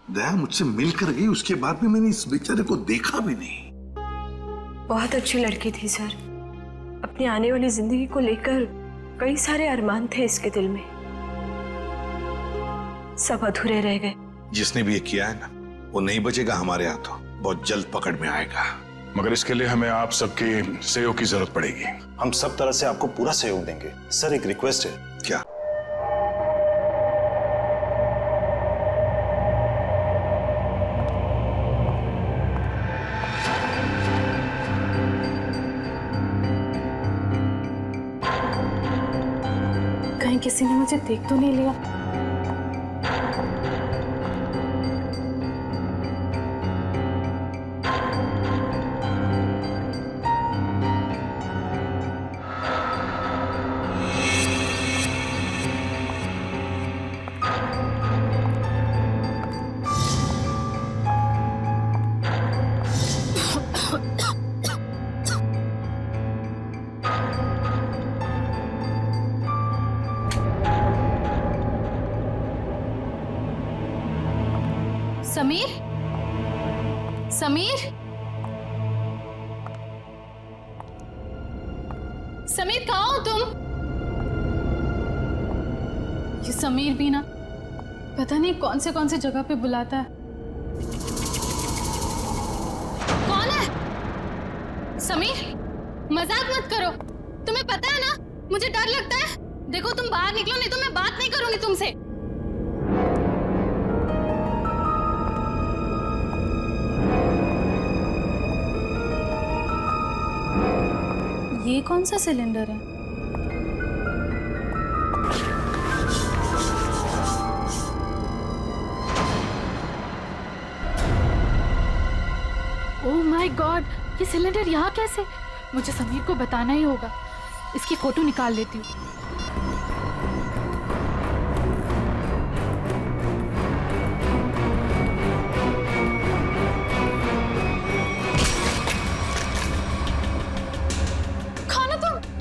दया मुझसे मिलकर गई, उसके बाद में मैंने इस बेचारे को देखा भी नहीं। बहुत अच्छी लड़की थी सर। अपनी आने वाली जिंदगी को लेकर कई सारे अरमान थे इसके दिल में, सब अधूरे रह गए। जिसने भी ये किया है ना, वो नहीं बचेगा हमारे हाथों, बहुत जल्द पकड़ में आएगा। मगर इसके लिए हमें आप सबके सहयोग की जरूरत पड़ेगी। हम सब तरह से आपको पूरा सहयोग देंगे। सर एक रिक्वेस्ट है। क्या? कहीं किसी ने मुझे देख तो नहीं लिया? समीर, समीर, समीर कहाँ हो तुम? ये समीर भी ना पता नहीं कौन से जगह पे बुलाता है। कौन है? समीर, मजाक मत करो। तुम्हें पता है ना मुझे डर लगता है। देखो तुम बाहर निकलो, नहीं तो मैं बात नहीं करूंगी तुमसे। ये कौन सा सिलेंडर है? ओह माय गॉड, ये सिलेंडर यहाँ कैसे? मुझे समीर को बताना ही होगा। इसकी फोटो निकाल लेती हूँ।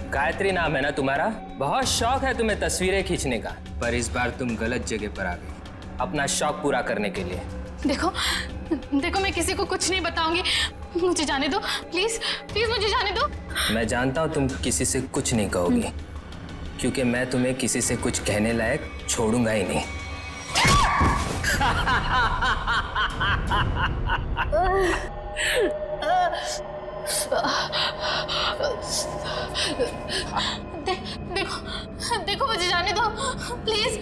गायत्री नाम है ना तुम्हारा? बहुत शौक है तुम्हें तस्वीरें खींचने का, पर इस बार तुम गलत जगह पर आ गई अपना शौक पूरा करने के लिए। देखो देखो, मैं किसी को कुछ नहीं बताऊंगी। मुझे जाने दो प्लीज, प्लीज मुझे जाने दो। मैं जानता हूँ तुम किसी से कुछ नहीं कहोगी, क्योंकि मैं तुम्हें किसी से कुछ कहने लायक छोड़ूंगा ही नहीं। देखो देखो, मुझे जाने दो प्लीज,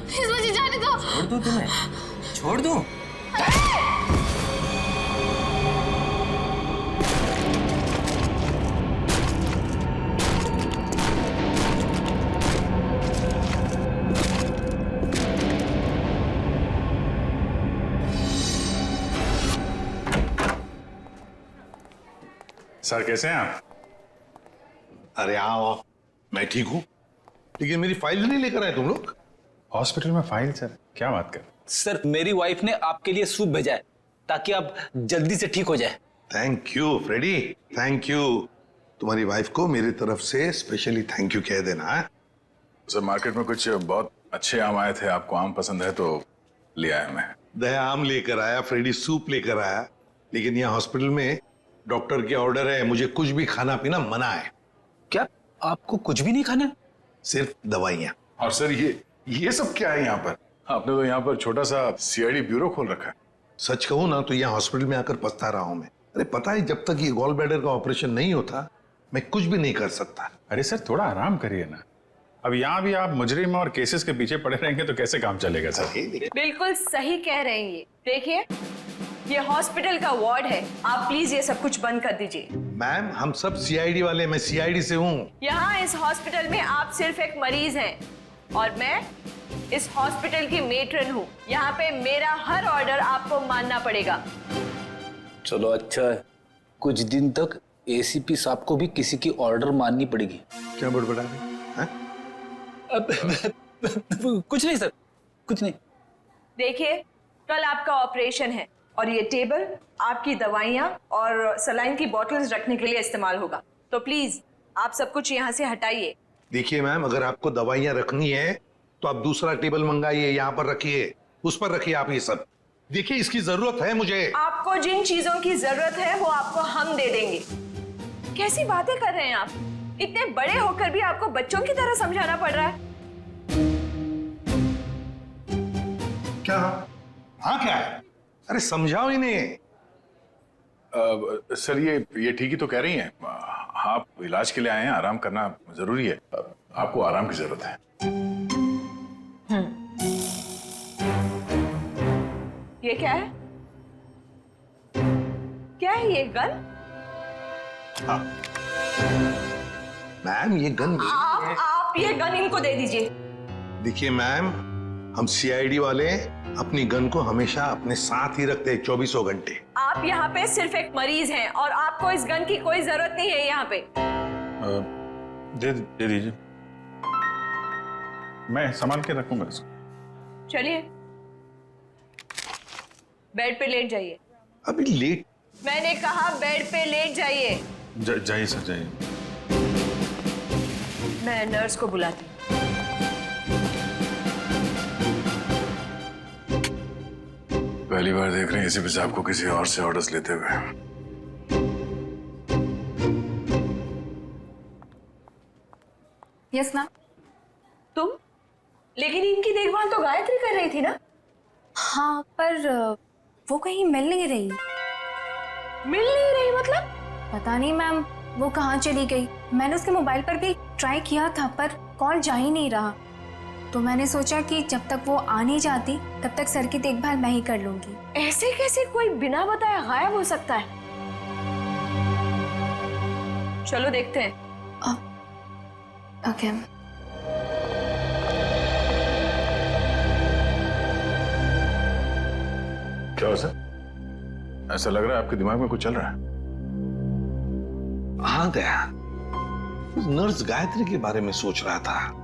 प्लीज मुझे जाने दो। छोड़ दूं तुम्हें? छोड़ दूं? सर कैसे हैं आप? अरे आओ, मैं ठीक हूँ, लेकिन मेरी फाइल नहीं लेकर आए तुम लोग। हॉस्पिटल में फाइल? सर क्या बात कर। सर मेरी वाइफ ने आपके लिए सूप भेजा है ताकि आप जल्दी से ठीक हो जाए। Thank you Freddy, thank you. तुम्हारी वाइफ को मेरी तरफ से स्पेशली थैंक यू कह देना है। सर मार्केट में कुछ बहुत अच्छे आम आए थे, आपको आम पसंद है तो ले आया मैं। दया आम लेकर आया, फ्रेडी सूप लेकर आया, लेकिन यहाँ हॉस्पिटल में डॉक्टर के ऑर्डर है, मुझे कुछ भी खाना पीना मना है। क्या आपको कुछ भी नहीं खाना है? सिर्फ दवाइयाँ। और सर ये सब क्या है यहाँ पर? आपने तो यहाँ पर छोटा सा सीआईडी ब्यूरो खोल रखा है। सच कहूँ ना तो यहाँ हॉस्पिटल में आकर पछता रहा हूँ मैं। अरे पता है, जब तक ये गॉल ब्लैडर का ऑपरेशन नहीं होता मैं कुछ भी नहीं कर सकता। अरे सर थोड़ा आराम करिए ना। अब यहाँ भी आप मुजरिम और केसेस के पीछे पड़े रहेंगे तो कैसे काम चलेगा सर? बिल्कुल सही कह रहे हैं ये। देखिए, ये हॉस्पिटल का वार्ड है, आप प्लीज ये सब कुछ बंद कर दीजिए। मैम हम सब सीआईडी वाले, मैं सीआईडी से हूँ। यहाँ इस हॉस्पिटल में आप सिर्फ एक मरीज हैं और मैं इस हॉस्पिटल की मेट्रन हूँ। यहाँ पे मेरा हर ऑर्डर आपको मानना पड़ेगा। चलो अच्छा है, कुछ दिन तक एसीपी साहब को भी किसी की ऑर्डर माननी पड़ेगी। क्या बड़बड़ा रहे हैं? कुछ नहीं सर, कुछ नहीं। देखिए, कल आपका ऑपरेशन है और ये टेबल आपकी दवाइयाँ और सलाइन की बोतल्स रखने के लिए इस्तेमाल होगा, तो प्लीज आप सब कुछ यहाँ से हटाइए। देखिए मैम, अगर आपको दवाइयाँ रखनी है तो आप दूसरा टेबल मंगाइए, यहाँ पर रखिए, उस पर रखिए आप ये सब। देखिए इसकी जरूरत है मुझे। आपको जिन चीजों की जरूरत है वो आपको हम दे देंगे। कैसी बातें कर रहे हैं आप? इतने बड़े होकर भी आपको बच्चों की तरह समझाना पड़ रहा है। क्या? हाँ क्या है? अरे समझाओ इन्हें। सर ये ठीक ही तो कह रही हैं। आप इलाज के लिए आए हैं, आराम करना जरूरी है। आपको आराम की जरूरत है। ये क्या है? क्या है ये गन? हाँ मैम, ये गन आप ये गन इनको दे दीजिए। देखिए मैम, हम सीआईडी वाले अपनी गन को हमेशा अपने साथ ही रखते हैं 24 घंटे। आप यहाँ पे सिर्फ एक मरीज हैं और आपको इस गन की कोई जरूरत नहीं है यहाँ पे। दे दीजिए, मैं संभाल के रखूंगा इसको। चलिए बेड पे लेट जाइए। अभी लेट? मैंने कहा बेड पे लेट जाइए। जाइए सर, जाइए। मैं नर्स को बुलाती हूँ। पहली बार देख रहे हैं एसीपी साहब को किसी और से ऑर्डर्स लेते हुए। Yes ma'am. तुम? लेकिन इनकी देखभाल तो गायत्री कर रही थी ना? हाँ, पर वो कहीं मिल नहीं रही। मिल नहीं रही मतलब? पता नहीं मैम, वो कहाँ चली गई। मैंने उसके मोबाइल पर भी ट्राई किया था पर कॉल जा ही नहीं रहा। तो मैंने सोचा कि जब तक वो आ नहीं जाती तब तक सर की देखभाल मैं ही कर लूंगी। ऐसे कैसे कोई बिना बताए गायब हो सकता है? चलो देखते हैं। ओके। क्या हो सर? ऐसा लग रहा है आपके दिमाग में कुछ चल रहा है। हाँ दया, उस नर्स गायत्री के बारे में सोच रहा था।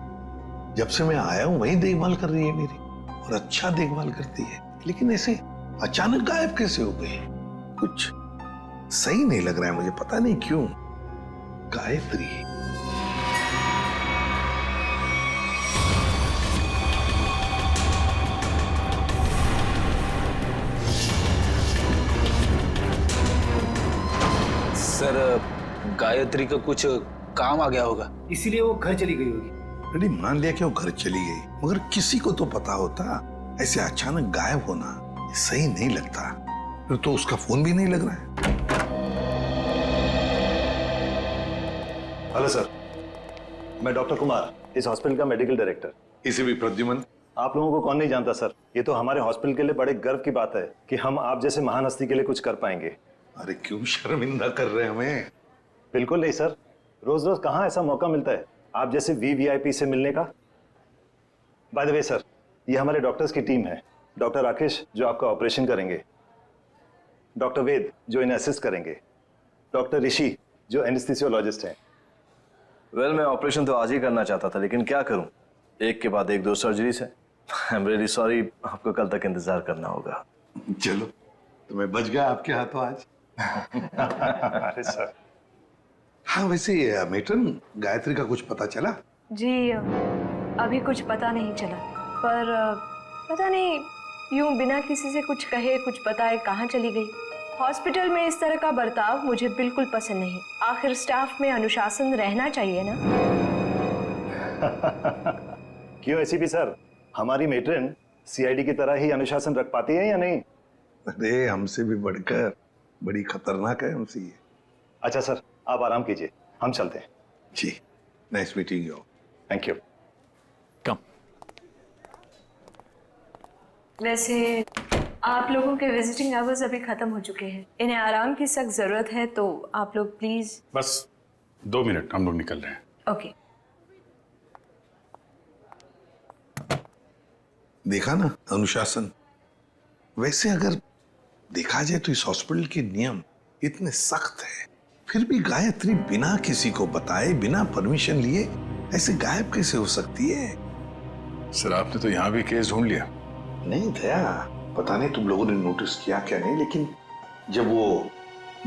जब से मैं आया हूं वही देखभाल कर रही है मेरी, और अच्छा देखभाल करती है। लेकिन ऐसे अचानक गायब कैसे हो गई? कुछ सही नहीं लग रहा है मुझे, पता नहीं क्यों। गायत्री सर, गायत्री का कुछ काम आ गया होगा, इसीलिए वो घर चली गई होगी। अरे मान लिया कि वो घर चली गई, मगर किसी को तो पता होता। ऐसे अचानक गायब होना सही नहीं लगता। फिर तो उसका फोन भी नहीं लग रहा है। हेलो सर, मैं डॉक्टर कुमार, इस हॉस्पिटल का मेडिकल डायरेक्टर। इसे भी प्रद्युमन। आप लोगों को कौन नहीं जानता सर। ये तो हमारे हॉस्पिटल के लिए बड़े गर्व की बात है कि हम आप जैसे महान हस्ती के लिए कुछ कर पाएंगे। अरे क्यों शर्मिंदा कर रहे हैं हमें? बिल्कुल नहीं सर, रोज रोज कहाँ ऐसा मौका मिलता है आप जैसे वीवीआईपी से मिलने का। बाय द वे सर, ये हमारे डॉक्टर्स की टीम है। डॉक्टर राकेश जो आपका ऑपरेशन करेंगे, डॉक्टर वेद जो इन्हें असिस्ट करेंगे, डॉक्टर ऋषि जो एनेस्थीसियोलॉजिस्ट हैं। वेल, मैं ऑपरेशन तो आज ही करना चाहता था, लेकिन क्या करूं, एक के बाद एक दो सर्जरीज है। आई एम रियली सॉरी, आपको कल तक इंतजार करना होगा। चलो, तो मैं बच गया आपके हाथों आज। अरे सर। हाँ वैसे मेट्रन, गायत्री का कुछ पता चला? जी अभी कुछ पता नहीं चला, पर पता नहीं यूं बिना किसी से कुछ कहे कुछ बताए कहाँ चली गई। हॉस्पिटल में इस तरह का बर्ताव मुझे बिल्कुल पसंद नहीं। आखिर स्टाफ में अनुशासन रहना चाहिए ना। क्यों एसीपी सर, हमारी मेट्रन सीआईडी की तरह ही अनुशासन रख पाती है या नहीं? अरे हमसे भी बढ़कर बड़ी खतरनाक है हमसे ये। अच्छा सर, आप आराम कीजिए, हम चलते हैं। जी, nice meeting you. Thank you. Come. वैसे आप लोगों के विजिटिंग आवर्स अभी खत्म हो चुके हैं। इन्हें आराम की सख्त जरूरत है, तो आप लोग प्लीज। बस 2 मिनट, हम लोग निकल रहे हैं। ओके। देखा ना अनुशासन। वैसे अगर देखा जाए तो इस हॉस्पिटल के नियम इतने सख्त है, फिर भी गायत्री बिना किसी को बताए, बिना परमिशन लिए ऐसे गायब कैसे हो सकती है? सर, आपने तो यहाँ भी केस ढूंढ लिया। नहीं दया, पता नहीं तुम लोगों ने नोटिस किया क्या नहीं, लेकिन जब वो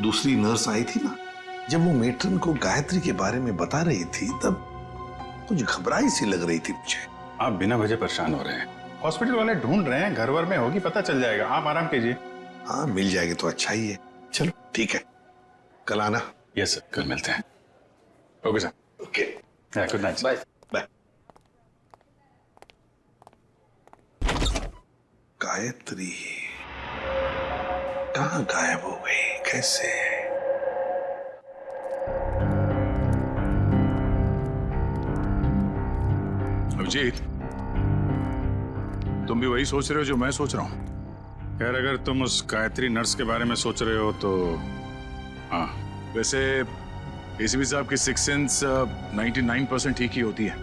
दूसरी नर्स आई थी ना, जब वो मेट्रन को गायत्री के बारे में बता रही थी, तब कुछ घबराई सी लग रही थी मुझे। आप बिना वजह परेशान हो रहे हैं। हॉस्पिटल वाले ढूंढ रहे हैं, घर वर में होगी, पता चल जाएगा। आप आराम कीजिए। हाँ, मिल जाएगी तो अच्छा ही है। चलो ठीक है, कल आना। यस सर, कल मिलते हैं। Okay sir. Okay, good night. Bye. Bye. Gayatri कहाँ गायब हो गई, कैसे? अभिजीत, तुम भी वही सोच रहे हो जो मैं सोच रहा हूँ? यार अगर तुम उस गायत्री नर्स के बारे में सोच रहे हो तो हाँ, वैसे एसीपी साहब की सिक्स सेंस 99% ठीक ही होती है।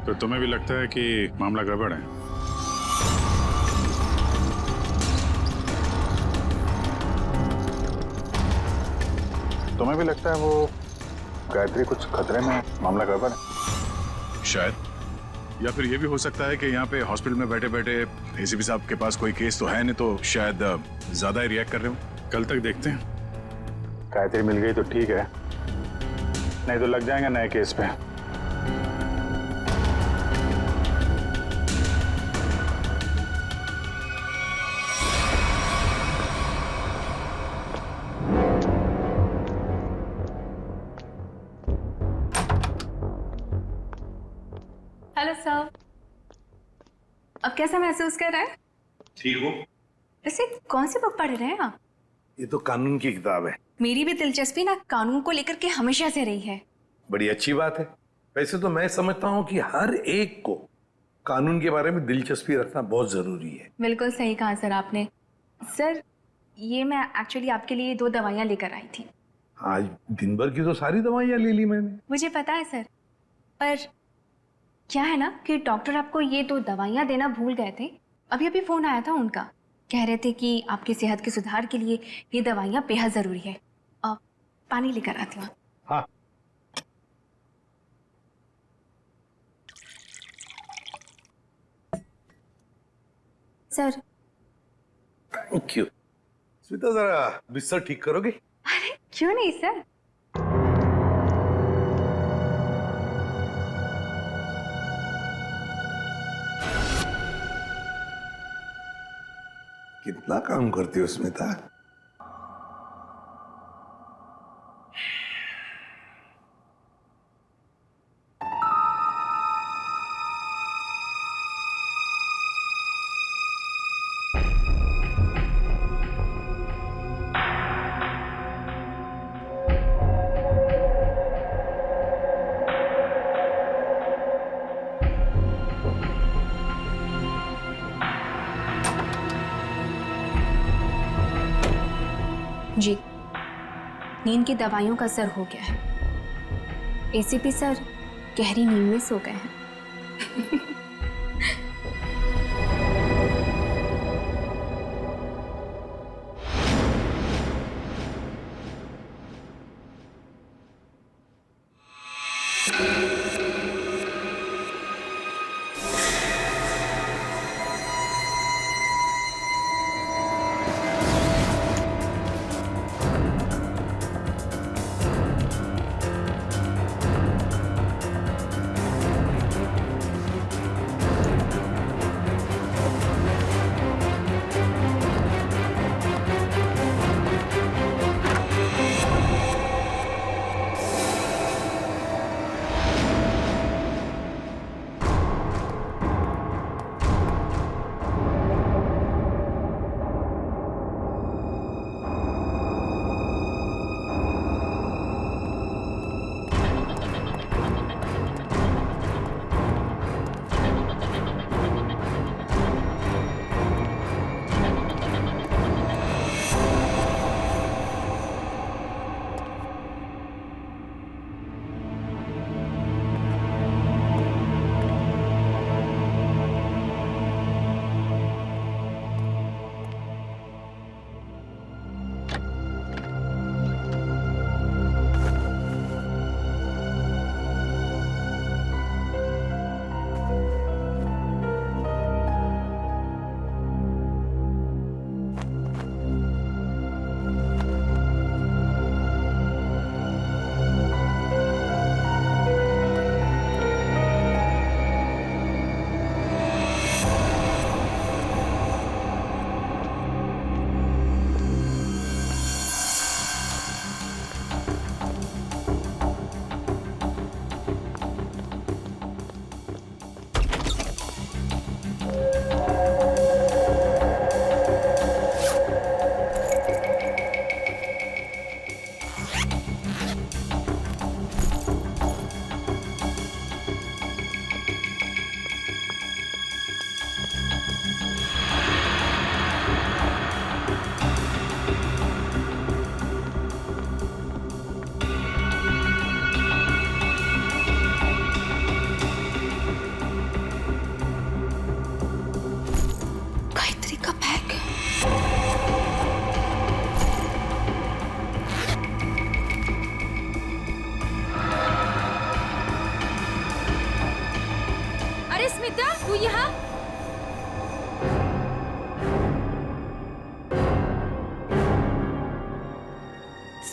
तो तुम्हें भी लगता है कि मामला गड़बड़ है? तुम्हें भी लगता है वो गायत्री कुछ खतरे में, मामला गड़बड़ है? शायद, या फिर ये भी हो सकता है कि यहाँ पे हॉस्पिटल में बैठे बैठे एसीपी साहब के पास कोई केस तो है नहीं, तो शायद ज्यादा ही रिएक्ट कर रहे हो। कल तक देखते हैं। गायत्री मिल गई तो ठीक है, नहीं तो लग जाएंगे नए केस पे। हेलो सर, अब कैसा महसूस कर रहे हैं? ठीक हो? वैसे कौन सी बुक पढ़ रहे हैं आप? ये तो कानून की किताब है। मेरी भी दिलचस्पी ना कानून को लेकर के हमेशा से रही है। बड़ी अच्छी बात है। वैसे तो मैं समझता हूँ कि हर एक को कानून के बारे में दिलचस्पी रखना बहुत जरूरी है। बिल्कुल सही कहा सर आपने। सर, ये मैं एक्चुअली आपके लिए 2 दवाइयाँ लेकर आई थी। आज दिन भर की तो सारी दवाइयाँ ले ली मैंने। मुझे पता है सर, पर क्या है ना कि डॉक्टर आपको ये 2 दवाइयाँ देना भूल गए थे। अभी अभी फोन आया था उनका, कह रहे थे कि आपकी सेहत के सुधार के लिए ये दवाइयाँ बेहद जरूरी है। अब पानी लेकर आती हूँ। हाँ, सर। Thank you. स्मिता, जरा बिस्तर ठीक करोगे? अरे क्यों नहीं सर। कितना काम करती हो स्मिता? जी, नींद की दवाइयों का असर हो गया है। एसीपी सर गहरी नींद में सो गए हैं।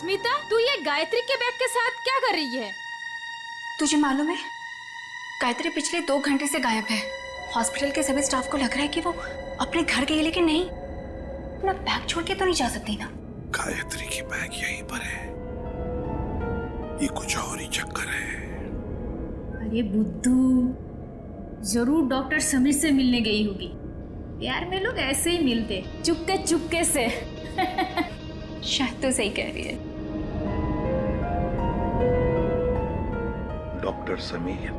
स्मिता, तू ये गायत्री के बैग के साथ क्या कर रही है? तुझे मालूम है, गायत्री पिछले 2 घंटे से गायब है। हॉस्पिटल के सभी स्टाफ को लग रहा है कि वो अपने घर गई, लेकिन नहीं, अपना बैग छोड़ के तो नहीं जा सकती ना। गायत्री की बैग यहीं पर है, ये कुछ और ही चक्कर है। अरे बुद्धू, जरूर डॉक्टर समीर से मिलने गई होगी। प्यार में लोग ऐसे ही मिलते, चुपके चुपके से। शायद तो सही कह रही है। डॉक्टर समीर,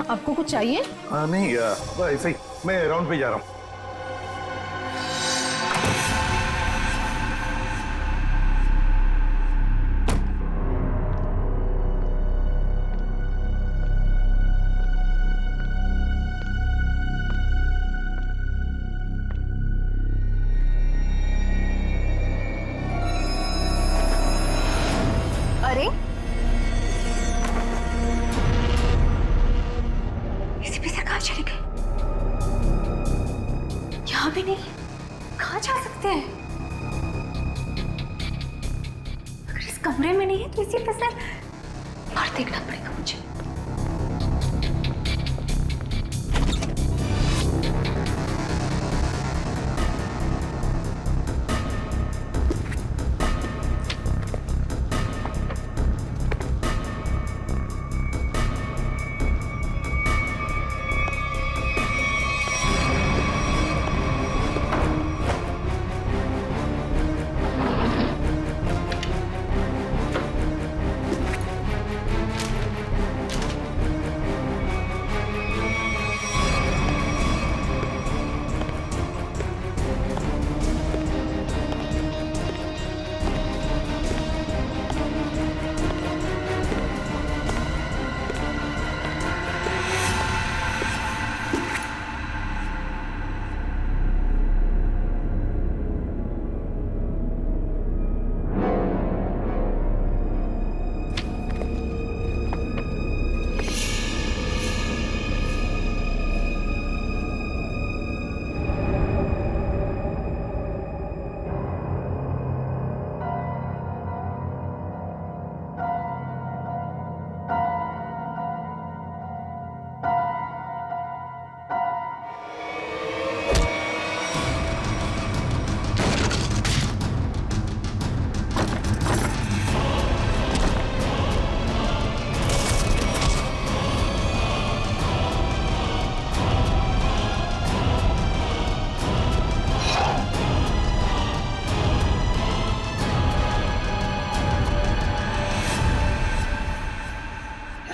आपको कुछ चाहिए? नहीं, ऐसे ही मैं राउंड पे जा रहा हूँ। अरे एसीपी सर कहाँ चले गए? यहाँ भी नहीं, कहाँ जा सकते हैं? अगर इस कमरे में नहीं है तो एसीपी सर बाहर देखना पड़ेगा मुझे।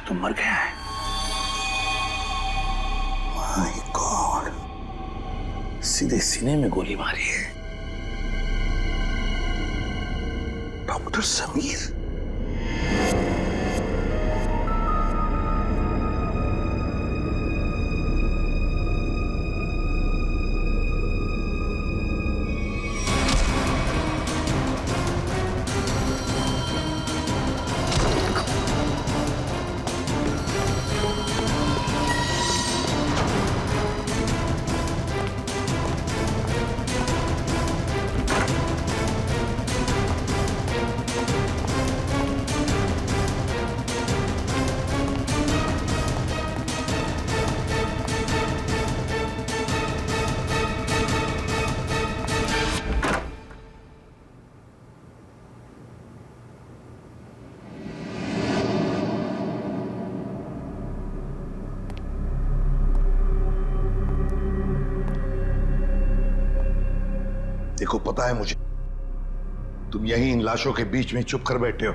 तो मर गया है। माय गॉड, सीधे सीने में गोली मारी है। डॉक्टर समीर, देखो पता है मुझे, तुम यहीं इन लाशों के बीच में चुप कर बैठे हो,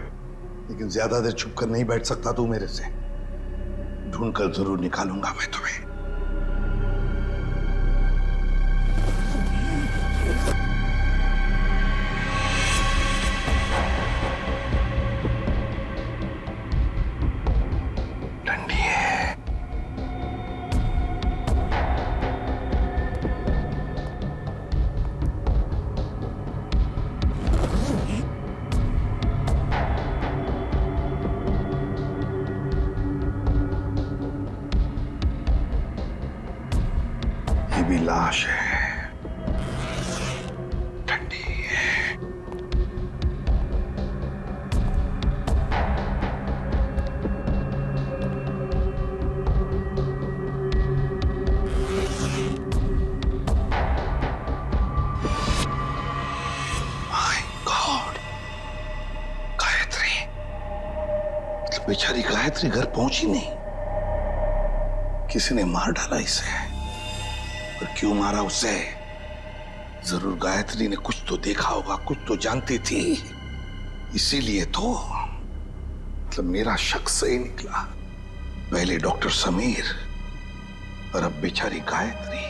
लेकिन ज्यादा देर चुप कर नहीं बैठ सकता तू मेरे से। ढूंढकर जरूर निकालूंगा मैं तुम्हें। ठंडी है। ये भी लाश है, ठंडी है। माय गॉड, गायत्री, मतलब बेचारी गायत्री घर पहुंची नहीं। किसी ने मार डाला इसे। पर क्यों मारा उसे? जरूर गायत्री ने कुछ तो देखा होगा, कुछ तो जानती थी, इसीलिए तो। मतलब मेरा शक सही निकला। पहले डॉक्टर समीर और अब बेचारी गायत्री।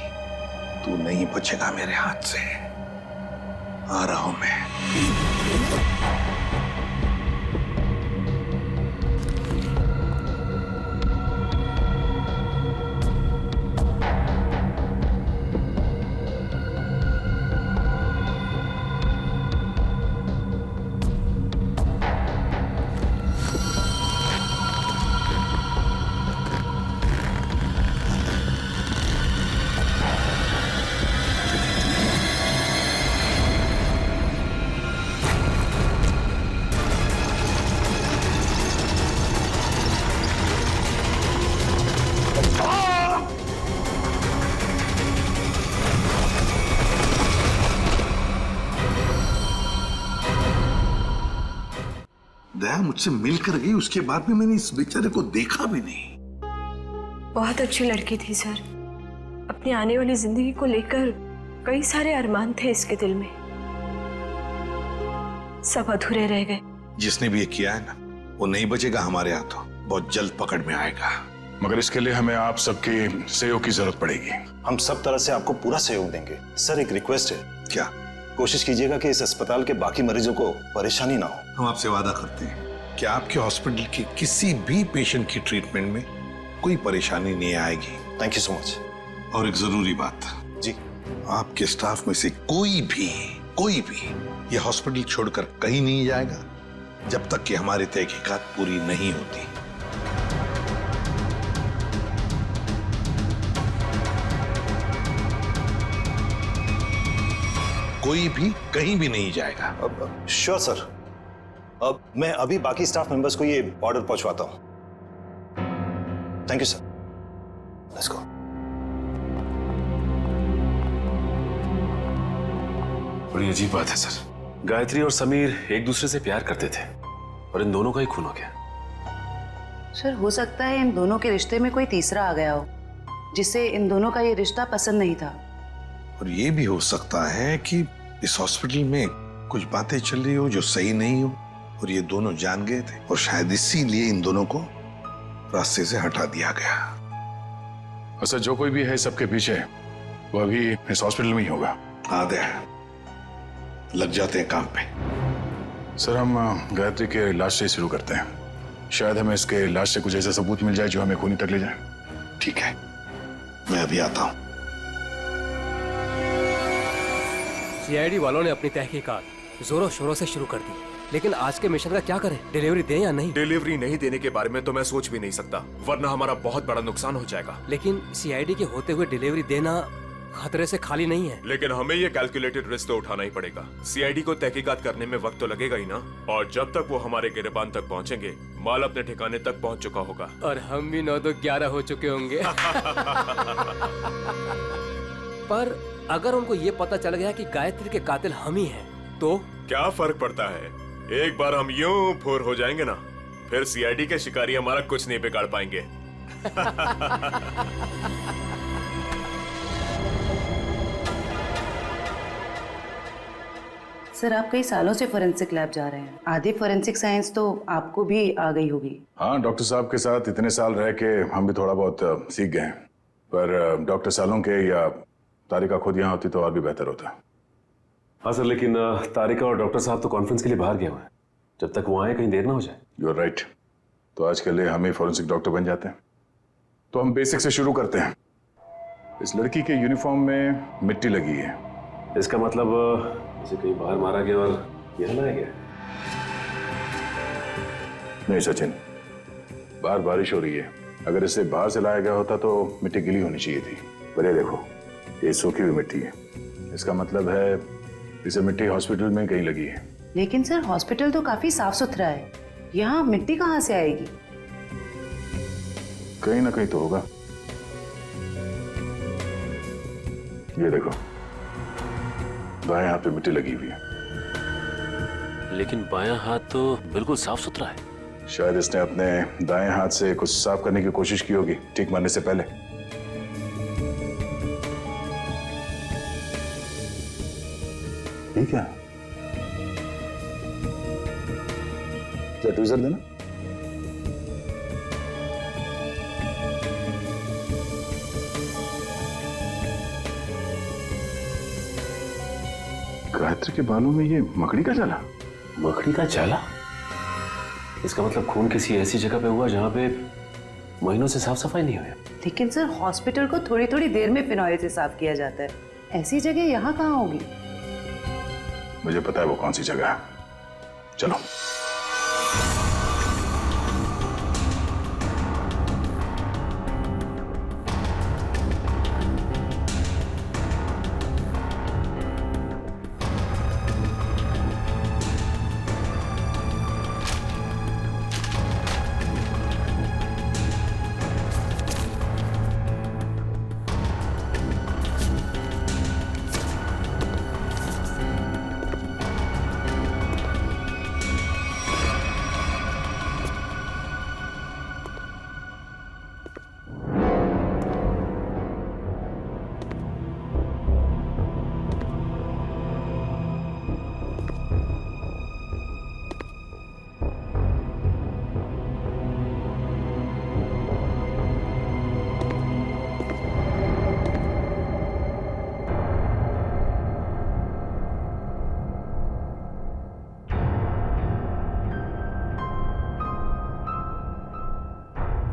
तू नहीं बचेगा मेरे हाथ से। आ रहा हूं मैं। दया मुझसे मिलकर गई, उसके बाद भी मैंने इस बेचारे को देखा भी नहीं। बहुत अच्छी लड़की थी सर। अपनी आने वाली जिंदगी को लेकर कई सारे अरमान थे इसके दिल में, सब अधूरे रह गए। जिसने भी ये किया है ना, वो नहीं बचेगा हमारे हाथों। बहुत जल्द पकड़ में आएगा। मगर इसके लिए हमें आप सबके सहयोग की जरूरत पड़ेगी। हम सब तरह से आपको पूरा सहयोग देंगे। सर एक रिक्वेस्ट है, क्या? कोशिश कीजिएगा कि इस अस्पताल के बाकी मरीजों को परेशानी ना हो। हम आपसे वादा करते हैं कि आपके हॉस्पिटल के किसी भी पेशेंट की ट्रीटमेंट में कोई परेशानी नहीं आएगी। Thank you so much. और एक जरूरी बात जी, आपके स्टाफ में से कोई भी ये हॉस्पिटल छोड़कर कहीं नहीं जाएगा जब तक कि हमारी तहकीकात पूरी नहीं होती। कोई भी कहीं भी नहीं जाएगा। Sure sir. अब मैं अभी बाकी स्टाफ मेंबर्स को ये ऑर्डर पहुंचवाता हूं। Thank you sir. Let's go. बड़ी अजीब बात है सर। गायत्री और समीर एक दूसरे से प्यार करते थे और इन दोनों का ही खून हो गया। सर हो सकता है इन दोनों के रिश्ते में कोई तीसरा आ गया हो, जिससे इन दोनों का ये रिश्ता पसंद नहीं था। और ये भी हो सकता है कि इस हॉस्पिटल में कुछ बातें चल रही हो जो सही नहीं हो, और ये दोनों जान गए थे, और शायद इसीलिए इन दोनों को रास्ते से हटा दिया गया। अच्छा, जो कोई भी है सबके पीछे, वो अभी इस हॉस्पिटल में ही होगा। आदे लग जाते हैं काम पे। सर हम गायत्री के लाश से शुरू करते हैं। शायद हमें इसके लाश से कुछ ऐसा सबूत मिल जाए जो हमें खूनी तक ले जाए। ठीक है, मैं अभी आता हूं। सीआईडी वालों ने अपनी तहकीकात जोरों शोरों से शुरू कर दी, लेकिन आज के मिशन का क्या करें? डिलीवरी दें या नहीं? डिलीवरी नहीं देने के बारे में तो मैं सोच भी नहीं सकता, वरना हमारा बहुत बड़ा नुकसान हो जाएगा। लेकिन सीआईडी के होते हुए डिलीवरी देना खतरे से खाली नहीं है। लेकिन हमें ये कैलकुलेटेड रिस्क तो उठाना ही पड़ेगा। सीआईडी को तहकीकात करने में वक्त तो लगेगा ही ना, और जब तक वो हमारे गिरबान तक पहुंचेंगे, माल अपने ठिकाने तक पहुंच चुका होगा और हम भी 9 तो 11 हो चुके होंगे। पर अगर उनको ये पता चल गया कि गायत्री के कातिल हम ही हैं, तो क्या फर्क पड़ता है? एक बार हम यूं फुर हो जाएंगे ना, फिर सीआईडी के शिकारी हमारा कुछ नहीं बिगाड़ पाएंगे। सर आप कई सालों से फोरेंसिक लैब जा रहे हैं, आधी फोरेंसिक साइंस तो आपको भी आ गई होगी। हाँ, डॉक्टर साहब के साथ इतने साल रह के हम भी थोड़ा बहुत सीख गए हैं। पर डॉक्टर सालों के या तारिका खुद यहाँ होती तो और भी बेहतर होता। हाँ सर, लेकिन तारिका और डॉक्टर साहब तो कॉन्फ्रेंस के लिए बाहर गए हुए हैं। जब तक वो आए कहीं देर ना हो जाए। You are right. तो आज के लिए हम ही फॉरेंसिक डॉक्टर बन जाते हैं। तो हम बेसिक से शुरू करते हैं। इस लड़की के यूनिफॉर्म में मिट्टी लगी है। इसका मतलब इसे कहीं बाहर मारा गया और यहाँ लाया गया। नहीं सचिन, बाहर बारिश हो रही है। अगर इसे बाहर से लाया गया होता तो मिट्टी गीली होनी चाहिए थी। पर ये देखो, ये सूखी हुई मिट्टी है। इसका मतलब है इसे मिट्टी हॉस्पिटल में कहीं लगी है। लेकिन सर हॉस्पिटल तो काफी साफ सुथरा है, यहाँ मिट्टी कहाँ से आएगी? कहीं ना कहीं तो होगा। ये देखो, बाएं हाथ पे मिट्टी लगी हुई है। लेकिन बायां हाथ तो बिल्कुल साफ सुथरा है। शायद इसने अपने दाएं हाथ से कुछ साफ करने की कोशिश की होगी ठीक मारने से पहले। ठीक है, ट्वीजर देना। गायत्री के बालों में ये मकड़ी का जाला। मकड़ी का जाला? इसका मतलब खून किसी ऐसी जगह पे हुआ जहां पे महीनों से साफ सफाई नहीं हुई। लेकिन सर हॉस्पिटल को थोड़ी थोड़ी देर में फिनॉइल से साफ किया जाता है, ऐसी जगह यहाँ कहाँ होगी? मुझे पता है वो कौन सी जगह है। चलो।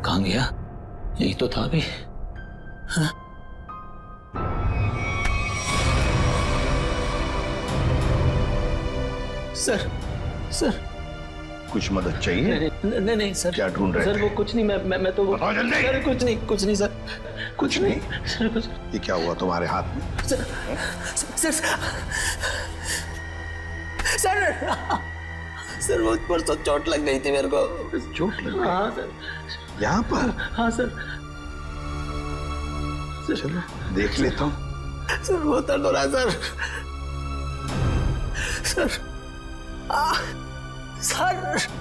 कहाँ गया? यही तो था अभी। हाँ? सर, सर कुछ मदद चाहिए? नहीं नहीं सर। क्या ढूंढ रहे सर थे? वो कुछ नहीं, मैं तो बताओ जल्दी। सर कुछ नहीं सर। कुछ नहीं? सर कुछ। ये क्या हुआ तुम्हारे हाथ में? सर सर सर वो परसों चोट लग गई थी मेरे को। चोट लग गई? हाँ सर। यहाँ पर? हाँ सर। चलो देख लेता हूँ। सर वो दर्द हो रहा है सर। सर सर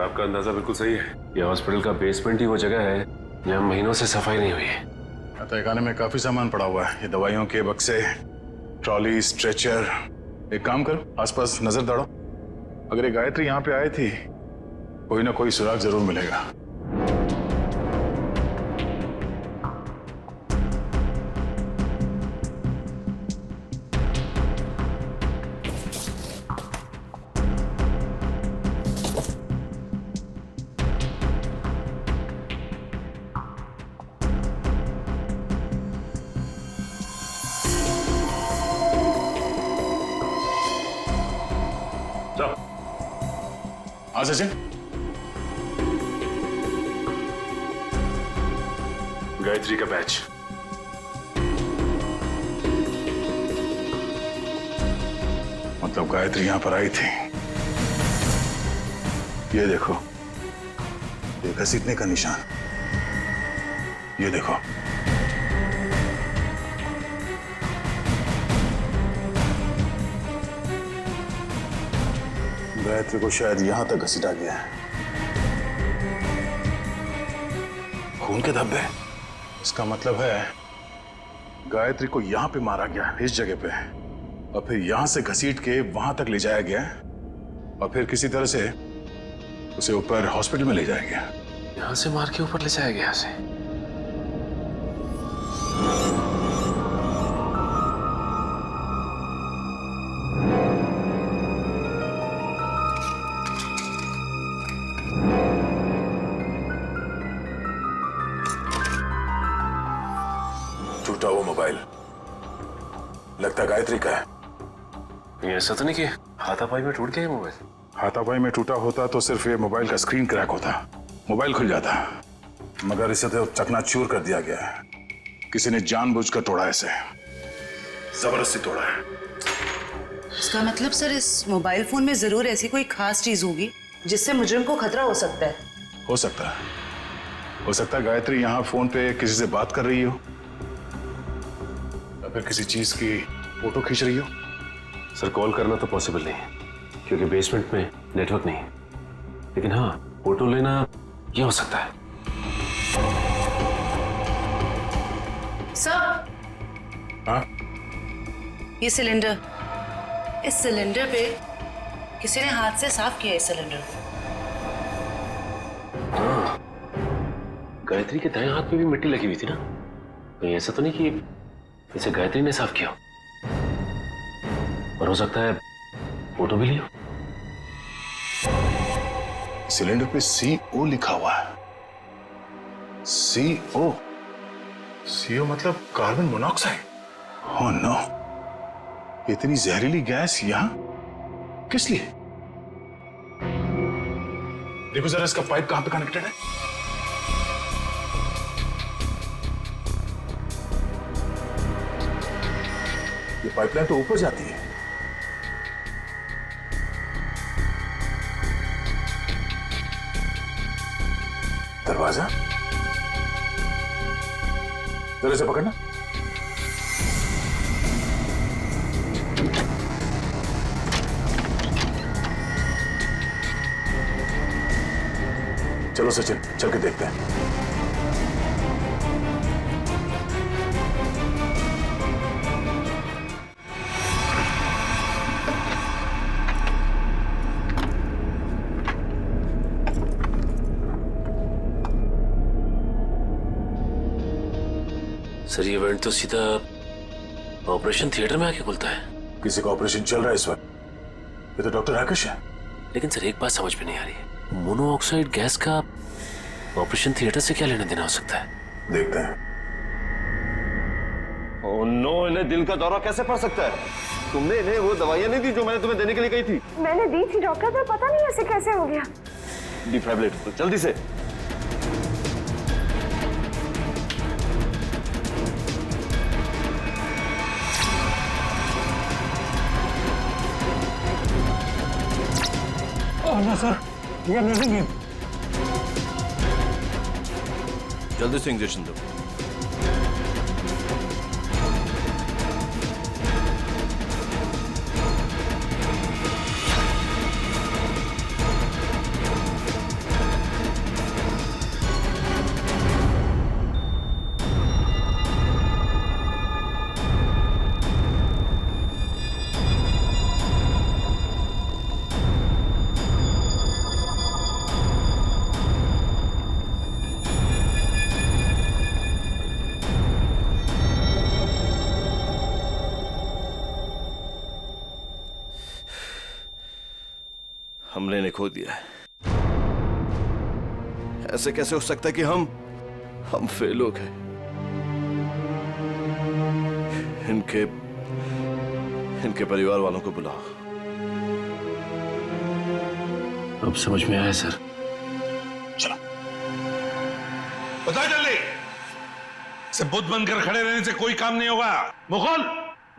आपका अंदाजा बिल्कुल सही है। यह हॉस्पिटल का बेसमेंट ही वो जगह है जहाँ महीनों से सफाई नहीं हुई है। तहखाने में काफी सामान पड़ा हुआ है। ये दवाइयों के बक्से, ट्रॉली, स्ट्रेचर। एक काम करो, आसपास नजर दौड़ो। अगर ये गायत्री यहाँ पे आई थी, कोई ना कोई सुराग जरूर मिलेगा। हाँ सचिन, गायत्री का बैच। मतलब गायत्री यहां पर आई थी। ये देखो, ये घसीटने का निशान। ये देखो, गायत्री को शायद यहां तक घसीटा गया है। खून के धब्बे, इसका मतलब है गायत्री को यहां पे मारा गया, इस जगह पे, और फिर यहां से घसीट के वहां तक ले जाया गया, और फिर किसी तरह से उसे ऊपर हॉस्पिटल में ले जाया गया। यहां से मार के ऊपर ले जाया गया उसे। टूटा वो मोबाइल लगता गायत्री का है। ये ऐसा तो नहीं कि हाथापाई में टूट गया ये मोबाइल? हाथापाई में टूटा होता तो सिर्फ ये मोबाइल का स्क्रीन क्रैक होता, मोबाइल खुल जाता, मगर इसे तो चकनाचूर कर दिया गया है। किसी ने जानबूझकर तोड़ा, इसे जबरदस्ती तोड़ा है। इसका मतलब सर इस मोबाइल फोन में जरूर ऐसी कोई खास चीज होगी जिससे मुजरिम को खतरा हो सकता है। हो सकता है, हो सकता है गायत्री यहाँ फोन पे किसी से बात कर रही हो, या फिर किसी चीज की फोटो खींच रही हो। सर कॉल करना तो पॉसिबल नहीं है क्योंकि बेसमेंट में नेटवर्क नहीं है, लेकिन हाँ फोटो लेना ये हो सकता है। सर, हाँ? ये सिलेंडर, इस सिलेंडर पे किसी ने हाथ से साफ किया है इस सिलेंडर को। हाँ, गायत्री के दाएं हाथ पे भी मिट्टी लगी हुई थी ना, कहीं ऐसा तो नहीं कि इसे गायत्री ने साफ किया, और हो सकता है फोटो भी लिया। सिलेंडर पे CO लिखा हुआ है। CO, CO मतलब कार्बन मोनोऑक्साइड। ओह नो, इतनी जहरीली गैस यहां किस लिए? देखो जरा इसका पाइप कहां पे कनेक्टेड है। ये पाइपलाइन तो ऊपर जाती है। दरवाजा जरा से पकड़ना। चलो सचिन, चल के देखते हैं। सर ये इवेंट तो सीधा ऑपरेशन थिएटर में आके खुलता है। किसी का ऑपरेशन चल रहा है इस वक्त। ये तो डॉक्टर राकेश है। लेकिन सर एक बात समझ में नहीं आ रही है, मोनोऑक्साइड गैस का ऑपरेशन थिएटर से क्या लेना देना हो सकता है? देखते हैं। ओह नो, इन्हें दिल का दौरा कैसे पड़ सकता है? तुमने इन्हें वो दवाइयां नहीं दी जो मैंने तुम्हें देने के लिए कही थी? मैंने दी थी डॉक्टर, पर पता नहीं ऐसे कैसे हो गया। डिफाइब्रिलेटर जल्दी से। सर, ये नहीं। जल्दी से इंजेक्शन दो। हमने इन्हें खो दिया है। ऐसे कैसे हो सकता है कि हम फेल हो गए? इनके परिवार वालों को बुलाओ। अब समझ में आया सर। चलो बता जल्दी। से बुद्ध बनकर खड़े रहने से कोई काम नहीं होगा। मुकुल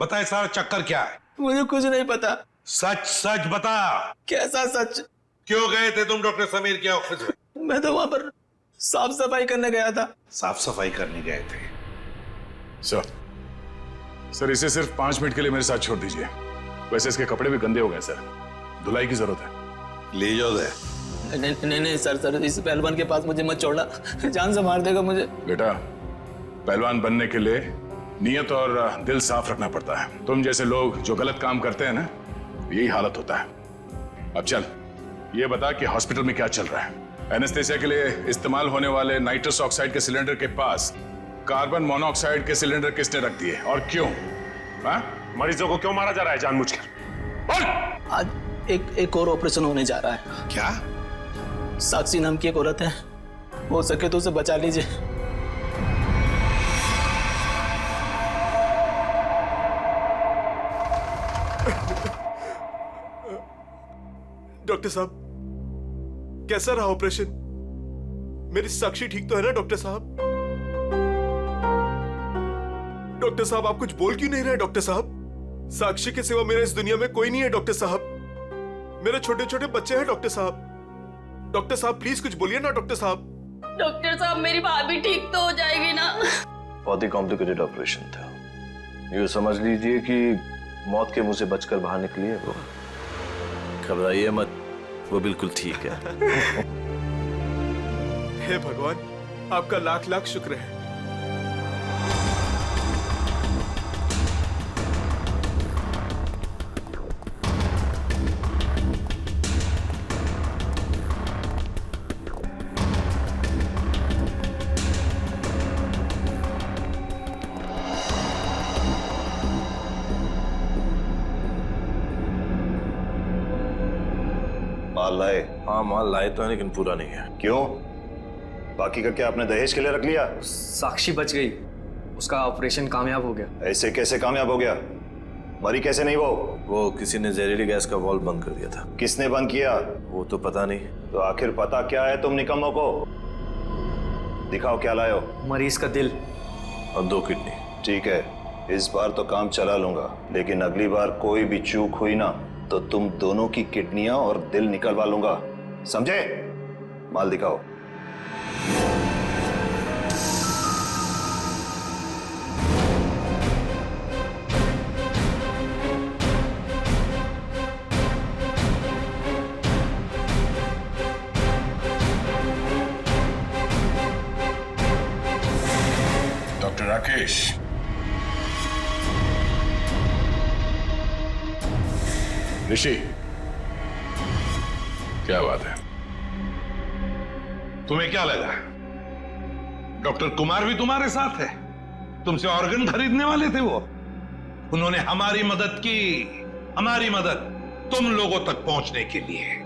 बताए सारा चक्कर क्या है? मुझे कुछ नहीं पता। सच सच बता। कैसा सच? क्यों गए थे तुम डॉक्टर समीर के ऑफिस में? मैं तो वहां पर साफ सफाई करने गया था। साफ सफाई करने गए थे? सर इसे सिर्फ 5 मिनट के लिए मेरे साथ छोड़ दीजिए। वैसे इसके कपड़े भी गंदे हो गए सर, धुलाई की जरूरत है। ले जाओ दे। नहीं सर, इस पहलवान के पास मुझे मत छोड़ना, जान से मार देगा मुझे। बेटा, पहलवान बनने के लिए नियत और दिल साफ रखना पड़ता है। तुम जैसे लोग जो गलत काम करते हैं ना, यही हालत होता है। अब चल, ये बता कि हॉस्पिटल में क्या चल रहा है? एनेस्थेसिया के लिए इस्तेमाल होने वाले नाइट्रस ऑक्साइड के सिलेंडर के पास कार्बन मोनोऑक्साइड के सिलेंडर किसने रख दिए और क्यों? मरीजों को क्यों मारा जा रहा है जानबूझकर? बोल! आज एक और ऑपरेशन होने जा रहा है। क्या? साक्षी नाम की एक औरत है, हो सके तो उसे बचा लीजिए। डॉक्टर साहब, कैसा रहा ऑपरेशन? मेरी साक्षी ठीक तो है ना डॉक्टर साहब? डॉक्टर साहब, आप कुछ बोल क्यों नहीं रहे डॉक्टर साहब? साक्षी के सिवा मेरे इस दुनिया में कोई नहीं है डॉक्टर साहब। मेरे छोटे छोटे बच्चे हैं डॉक्टर साहब। डॉक्टर साहब प्लीज कुछ बोलिए ना डॉक्टर साहब। डॉक्टर साहब, मेरी भाभी ठीक तो हो जाएगी ना? बहुत ही कॉम्प्लिकेटेड ऑपरेशन था। यूँ समझ लीजिए कि मौत के मुंह से बचकर बाहर निकली है वो। घबराइए मत, वो बिल्कुल ठीक है। हे भगवान, आपका लाख लाख शुक्र है। माल लाए? हाँ, माल लाए तो है लेकिन पूरा नहीं है। क्यों? बाकी का क्या आपने दहेज के लिए रख लिया? साक्षी बच गई, उसका ऑपरेशन कामयाब हो गया। ऐसे कैसे कामयाब हो गया? मरी कैसे नहीं वो किसी ने जहरीली गैस का वाल्व बंद कर दिया था। किसने बंद किया? वो तो पता नहीं। तो आखिर पता क्या है तुम निकम्मों को? दिखाओ क्या लाए हो। मरीज का दिल और 2 किडनी। ठीक है, इस बार तो काम चला लूंगा, लेकिन अगली बार कोई भी चूक हुई ना तो तुम दोनों की किडनियां और दिल निकलवा लूंगा, समझे? माल दिखाओ। डॉक्टर राकेश, ऋषि, क्या बात है? तुम्हें क्या लगा डॉक्टर कुमार भी तुम्हारे साथ है? तुमसे ऑर्गन खरीदने वाले थे वो। उन्होंने हमारी मदद की, हमारी मदद तुम लोगों तक पहुंचने के लिए।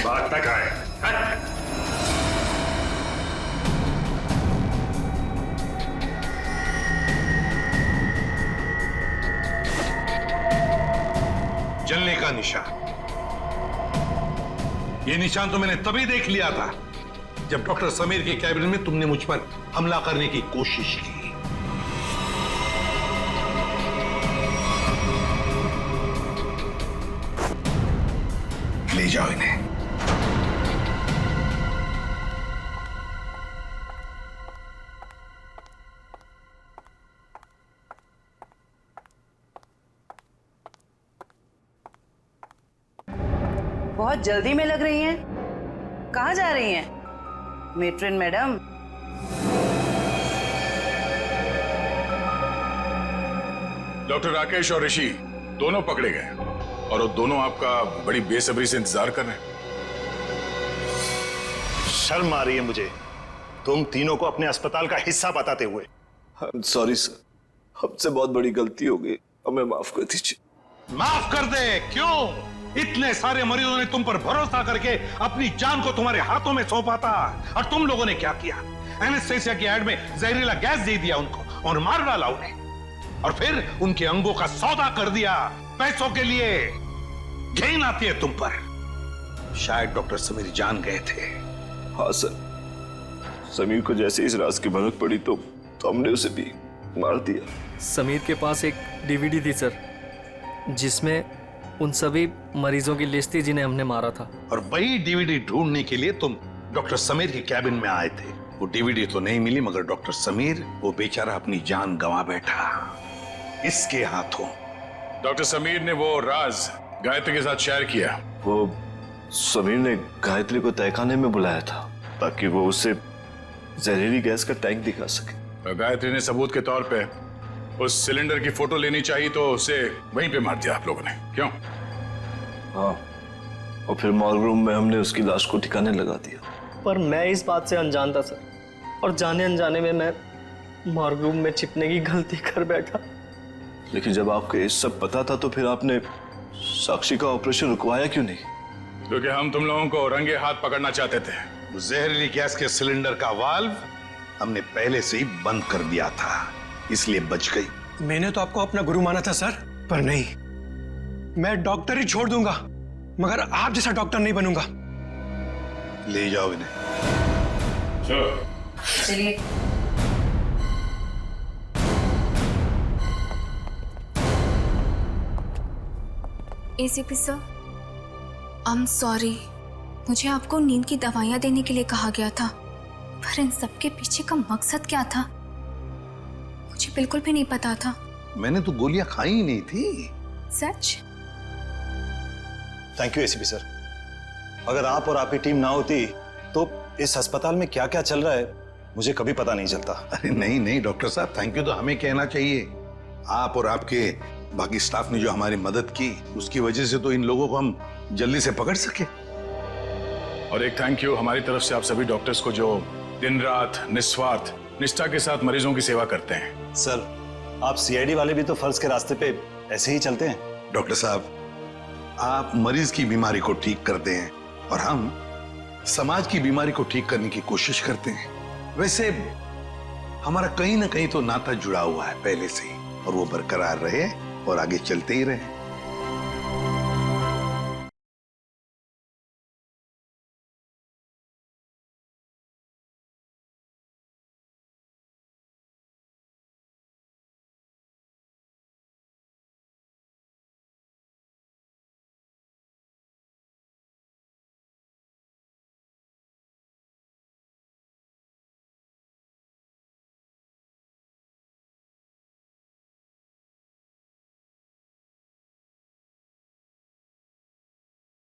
बात तक आए। जलने का निशान, ये निशान तो मैंने तभी देख लिया था जब डॉक्टर समीर के कैबिन में तुमने मुझ पर हमला करने की कोशिश की। ले जाओ इन्हें। बहुत जल्दी में लग रही हैं। कहाँ जा रही हैं मेट्रिन मैडम? डॉक्टर राकेश और ऋषि दोनों पकड़े गए और वो दोनों आपका बड़ी बेसब्री से इंतजार कर रहे हैं। शर्म आ रही है मुझे तुम तीनों को अपने अस्पताल का हिस्सा बताते हुए। सॉरी सर, हमसे बहुत बड़ी गलती हो गई, हमें माफ कर दीजिए। माफ कर दे? क्यों? इतने सारे मरीजों ने तुम पर भरोसा करके अपनी जान को तुम्हारे हाथों में सौंपा था, और तुम लोगों ने क्या किया? एनेस्थेसिया की एड में जहरीला गैस दे दिया उनको और मार डाला उन्हें, और फिर उनके अंगों का सौदा कर दिया पैसों के लिए। घिन आती है तुम पर। शायद डॉक्टर समीर जान गए थे। हाँ सर, समीर को जैसे इस राज की भनक पड़ी तो हमने उसे भी मार दिया। समीर के पास एक डीवीडी थी सर, जिसमें उन सभी मरीजों की लिस्ट थी जिन्हें हमने मारा था। और वही डीवीडी ढूंढने के लिए तुम डॉक्टर समीर के कैबिन में आए थे। वो डीवीडी तो नहीं मिली, मगर डॉक्टर समीर, वो बेचारा अपनी जान गंवा बैठा। इसके हाथों डॉक्टर समीर ने वो राज गायत्री के साथ शेयर किया। वो समीर ने गायत्री को तहखाने में बुलाया था ताकि वो उसे जहरीली गैस का टैंक दिखा सके। तो गायत्री ने सबूत के तौर पे उस सिलेंडर की फोटो लेनी चाहिए तो उसे वहीं पे मार दिया आप लोगों ने, क्यों? हाँ, और फिर मॉर्ग रूम में हमने उसकी लाश को ठिकाने लगा दिया। पर मैं इस बात से अनजान था सर, और जाने अनजाने में मैं मॉर्ग रूम में छिपने की गलती कर बैठा। लेकिन जब आपको ये सब पता था तो फिर आपने साक्षी का ऑपरेशन रुकवाया क्यों नहीं? क्योंकि हम तुम लोगों को रंगे हाथ पकड़ना चाहते थे। उस जहरीली गैस के सिलेंडर का वाल्व हमने पहले से ही बंद कर दिया था, इसलिए बच गई। मैंने तो आपको अपना गुरु माना था सर, पर नहीं, मैं डॉक्टर ही छोड़ दूंगा मगर आप जैसा डॉक्टर नहीं बनूंगा। ले जाओ इन्हें। चलिए। ACP sir, I am sorry, मुझे आपको नींद की दवाइयाँ देने के लिए कहा गया था, पर इन सब के पीछे का मकसद क्या था मुझे बिल्कुल भी नहीं पता था। मैंने तो गोलियां खाई ही नहीं थी। सच? Thank you ACP sir. अगर आप और आपकी टीम ना होती तो इस अस्पताल में क्या क्या चल रहा है मुझे कभी पता नहीं चलता। अरे नहीं नहीं डॉक्टर साहब, थैंक यू तो हमें कहना चाहिए। आप और आपके बाकी स्टाफ ने जो हमारी मदद की उसकी वजह से तो इन लोगों को हम जल्दी से पकड़ सके। और एक थैंक यू हमारी तरफ से आप सभी डॉक्टर्स को जो दिन रात निस्वार्थ निष्ठा के साथ मरीजों की सेवा करते हैं। सर, आप सीआईडी वाले भी तो फर्ज के रास्ते पे ऐसे ही चलते हैं। डॉक्टर साहब, आप मरीज की बीमारी को ठीक करते हैं और हम समाज की बीमारी को ठीक करने की कोशिश करते हैं। वैसे हमारा कहीं ना कहीं तो नाता जुड़ा हुआ है पहले से ही, और वो बरकरार रहे और आगे चलते ही रहे।